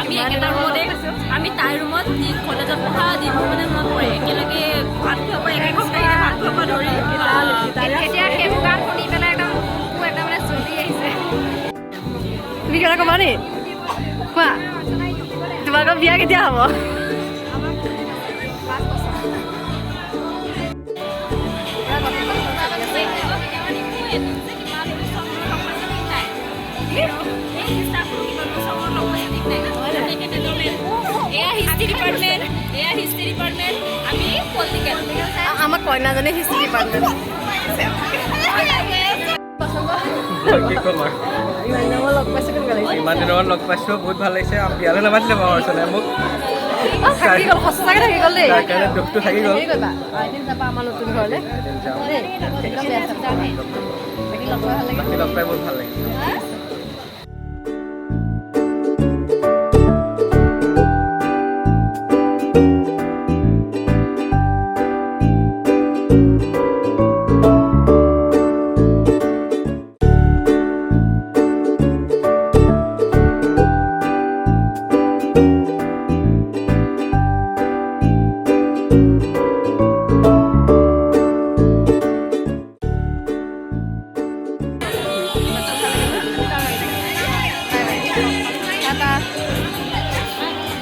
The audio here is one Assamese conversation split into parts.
আমি একেটা ৰুমতে আমি তাই ৰুমত কলেজত পঢ়া দিনবোৰ মানে মনত পৰে একেলগে ভাত খোৱাৰ পৰা একে খোজকাঢ়ি ভাত খোৱাৰ পৰা ধৰি এতিয়া সেইবোৰ গান শুনি পেলাই একদম মানে চলি আহিছে তুমি কেনেকৈ কবা নি কোৱা তোমালোকৰ বিয়া কেতিয়া হ'ব আমাক কইনাজনী হিষ্ট্ৰী ডিপাৰ্টমেণ্ট ইমান দিনৰ লগ পাইছোঁ বহুত ভাল লাগিছে বিয়ালৈ নামাতিলে বাৰু অৰ্চনে মোক থাকি গ'ল সঁচাকৈ থাকি গ'ল দেই তাৰ কাৰণে দুখটো থাকি গ'ল এদিন যাবা আমাৰ নতুন ঘৰলৈ লগ পাই বহুত ভাল লাগিছে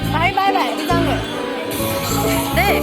Bye bye bye, đi đâu rồi? Đi.